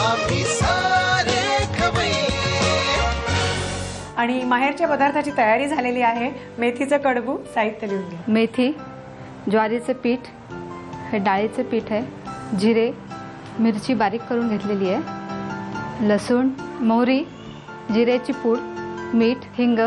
आम्ही सारे खवय्ये. आणि माहेरच्या पदार्थाची तयारी झालेली आहे. मेथीचं कडबू. साहित्य लिहून घ्या. मेथी, ज्वारीचे पीठ, हे डाळीचे पीठ आहे, जिरे, मिरची बारीक करून घेतलेली आहे, लसूण, मोहरी, जिरेची पूड, मीठ, हिंग,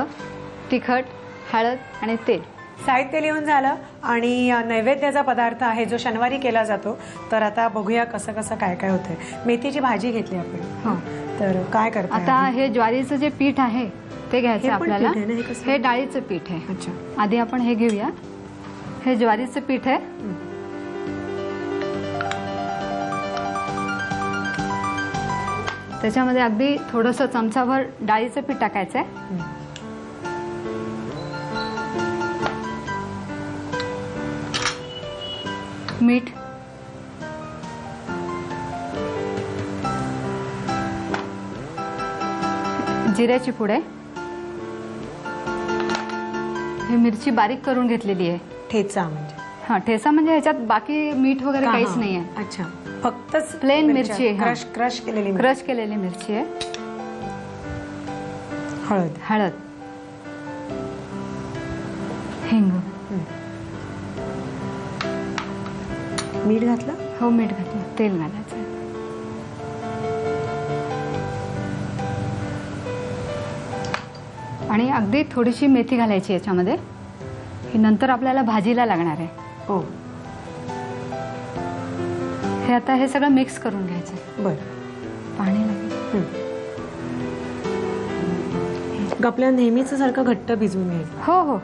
तिखट, हळद आणि तेल. साहित्य लिहून झालं. आणि नैवेद्याचा पदार्थ आहे जो शनिवारी केला जातो. तर आता बघूया कसं कसं काय काय होतंय. मेथीची भाजी घेतली आपण. हो. तर काय करता? आता हे ज्वारीचं जे पीठ आहे ते घ्यायचं हे पण आपल्याला. पीठ आहे ना? हे कसं? हे डाळीचं पीठ आहे. अच्छा. आधी आपण हे घेऊया. हे ज्वारीचं पीठ आहे. त्याच्यामध्ये अगदी थोडंसं चमचाभर डाळीचं पीठ टाकायचं आहे. मीठ, जिऱ्याची पूड आहे, ही मिरची बारीक करून घेतलेली आहे. ठेचा म्हणजे? हा, ठेचा म्हणजे ह्याच्यात बाकी मीठ वगैरे का? काहीच नाही आहे. अच्छा, फक्तच प्लेन मिरची आहे. क्रश क्रश केलेली मिरची. क्रश केलेली मिरची आहे. हळद. हळद, हिंग. मीठ घातलं? हो, मीठ घातलं. तेल घालायचं. आणि अगदी थोडीशी मेथी घालायची याच्यामध्ये. ही नंतर आपल्याला भाजीला लागणार आहे. हो. हे आता हे सगळं मिक्स करून घ्यायचं. बर. पाणी लागेल. आपल्या नेहमीच सारखं घट्ट भिजवून घ्यायचं. हो हो.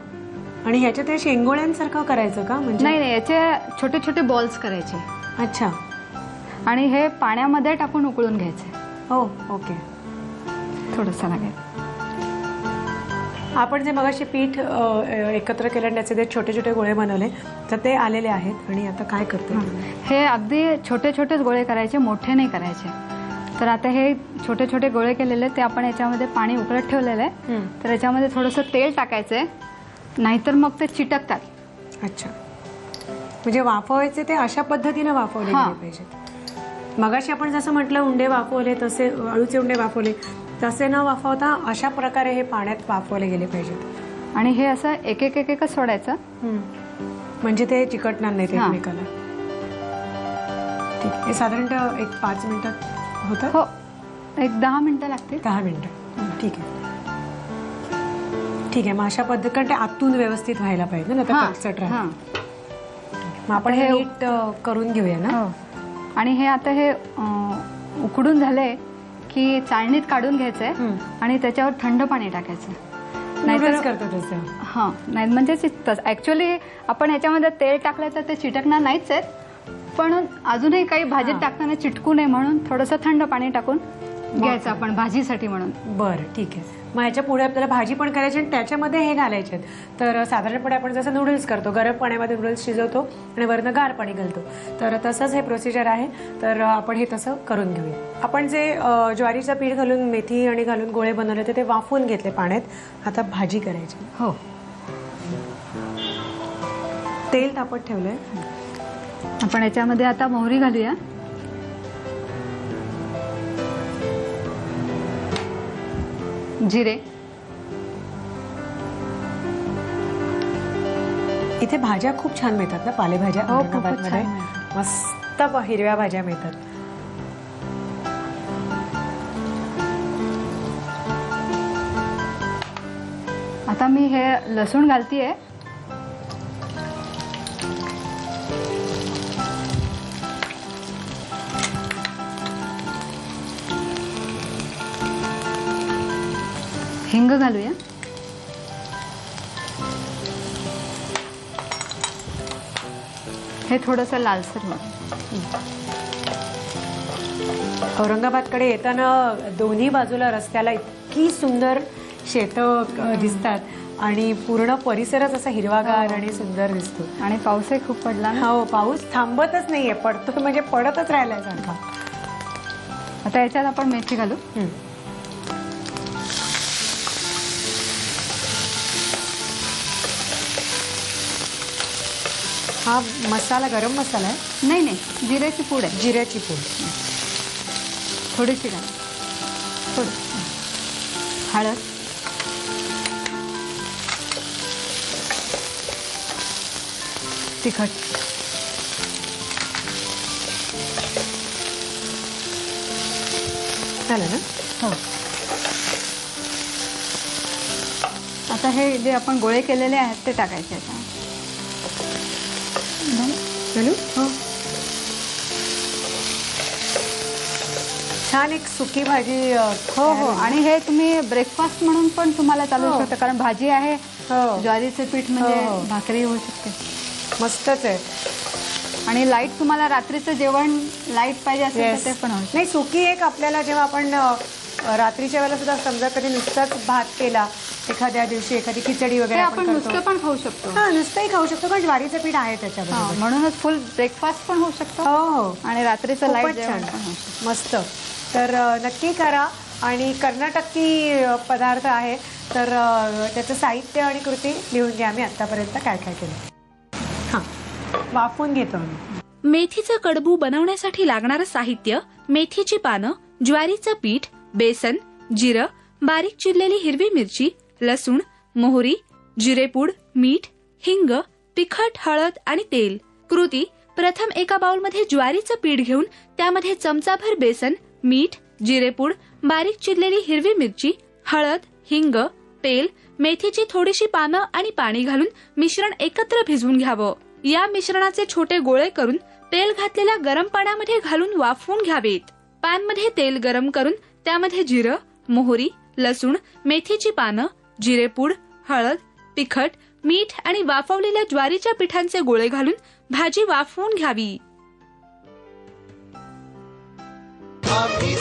आणि ह्याच्या ते शेंगोळ्यांसारखं करायचं का? म्हणजे नाही नाही, याचे छोटे छोटे बॉल्स करायचे. अच्छा. आणि हे पाण्यामध्ये टाकून उकळून घ्यायचे. हो. ओके. थोडंसं लागेल. आपण जे मगाशी पीठ एकत्र केलं त्याचे ते छोटे छोटे गोळे बनवले तर ते आलेले आहेत. आणि आता काय करते? हे अगदी छोटे छोटेच गोळे करायचे, मोठे नाही करायचे. तर आता हे छोटे छोटे गोळे केलेले ते आपण याच्यामध्ये पाणी उकळत ठेवलेलं आहे. तर याच्यामध्ये थोडंसं तेल टाकायचंय, नाहीतर मग ते चिटकतात. अच्छा. म्हणजे वाफवायचे ते अशा पद्धतीने वाफवले गेले पाहिजेत. मगाशी आपण जसं म्हटलं उंडे वाफवले तसे, अळूचे उंडे वाफवले तसे न वाफवता अशा प्रकारे हे पाण्यात वाफवले गेले पाहिजेत. आणि हे असं एक एक एक एकच सोडायचं. म्हणजे ते चिकटणार नाही एकमेकाला. ठीक. हे साधारणतः एक 5 मिनिटात होतं? हो, एक 10 मिनिटं लागतील. 10 मिनिटं. ठीक आहे. ठीक आहे. मग अशा पद्धत, कारण ते आतून व्यवस्थित व्हायला पाहिजे ना, तर कटसट राहतं. मग आपण हे नीट करून घेऊया ना. हो. आणि हे आता हे उकडून झाले की चाळणीत काढून घ्यायचंय आणि त्याच्यावर थंड पाणी टाकायचं. नाहीतर करतो तसं. हां, नाही म्हणजे ऍक्च्युअली आपण ह्याच्यामध्ये तेल टाकलं तर ते चिटकणार नाहीच आहेत, पण अजूनही काही भाजीत टाकताना चिटकू नये म्हणून थोडंसं थंड पाणी टाकून घ्यायचं आपण भाजीसाठी म्हणून. बरं, ठीक आहे. मग ह्याच्या पुढे आपल्याला भाजी पण करायची आणि त्याच्यामध्ये हे घालायचे आहेत. तर साधारणपणे आपण जसं नूडल्स करतो, गरम पाण्यामध्ये नूडल्स शिजवतो आणि वरनं गार पाणी घालतो, तर तसंच हे प्रोसिजर आहे. तर आपण हे तसं करून घेऊया. आपण जे ज्वारीचं पीठ घालून मेथी आणि घालून गोळे बनवले होते ते वाफवून घेतले पाण्यात. आता भाजी करायची. हो. तेल तापत ठेवलंय. आपण याच्यामध्ये आता मोहरी घालूया. जिरे. इथे भाज्या खूप छान मिळतात ना, पालेभाज्या. हो, खूपच औरंगाबादमध्ये छान मिळतात. मस्त हिरव्या भाज्या मिळतात. आता मी हे लसूण घालतीये. हिंग घालूया. हे थोडंसं लालसर होईल. औरंगाबादकडे येताना दोन्ही बाजूला रस्त्याला इतकी सुंदर शेतं दिसतात आणि पूर्ण परिसरच असा हिरवागार आणि सुंदर दिसतो. आणि पाऊसही खूप पडला ना. हो, पाऊस थांबतच नाहीये, पडतो म्हणजे पडतच राहिलाय सारखा. आता याच्यात आपण मेथी घालू. हा मसाला गरम मसाला आहे? नाही नाही, जिऱ्याची पूड आहे. जिऱ्याची पूड. थोडीशी डाळ, थोडी हळद, तिखट, झालं ना? हो. आता हे जे आपण गोळे केलेले आहेत ते टाकायचे आता. चालू? हो. छान एक सुकी भाजी हो हो. आणि हे तुम्ही ब्रेकफास्ट म्हणून पण तुम्हाला चालू हो. शकतं, कारण भाजी आहे, हो. ज्वारीचे पीठ म्हणजे हो, हो. भाकरी होऊ शकते. मस्तच आहे. आणि लाईट तुम्हाला रात्रीचं जेवण लाईट पाहिजे असेल Yes. तर ते पण होऊ शकतं. नाही, सुकी एक आपल्याला जेव्हा आपण रात्रीच्या वेळेला सुद्धा समजा कधी नुसताच भात केला, एखाद्या दिवशी एखादी खिचडी ते वगैरे आपण करतो. नुसतं पण खाऊ शकतो. हा, नुसतंही खाऊ शकतो, कारण ज्वारीचं पीठ आहे त्याच्याबरोबर. म्हणूनच फुल ब्रेकफास्ट पण होऊ शकतो हो हो, आणि रात्रीचं लाईट खूपच जेवण छान. पण होऊ शकतं. मस्त. तर नक्की करा. आणि कर्नाटकी पदार्थ आहे, तर त्याचं साहित्य आणि कृती लिहून घ्या. मी आतापर्यंत काय काय केलं. हां, वाफवून घेतो आम्ही. मेथीचं कडबू बनवण्यासाठी लागणारं साहित्य: मेथीची पानं, ज्वारीचं पीठ, बेसन, जिरं, बारीक चिरलेली हिरवी मिरची, लसूण, मोहरी, जिरेपूड, मीठ, हिंग, तिखट, हळद आणि तेल. कृती: प्रथम एका बाउलमध्ये ज्वारीचं पीठ घेऊन त्यामध्ये चमचाभर बेसन, मीठ, जिरेपूड, बारीक चिरलेली हिरवी मिरची, हळद, हिंग, तेल, मेथीची थोडीशी पानं आणि पाणी घालून मिश्रण एकत्र भिजवून घ्यावं. या मिश्रणाचे छोटे गोळे करून तेल घातलेल्या गरम पाण्यामध्ये घालून वाफवून घ्यावेत. पॅनमध्ये तेल गरम करून त्यामध्ये जिरं, मोहरी, लसूण, मेथीची पानं, जिरेपूड, हळद, तिखट, मीठ आणि वाफवलेल्या ज्वारीच्या पिठांचे गोळे घालून भाजी वाफवून घ्यावी. आम्ही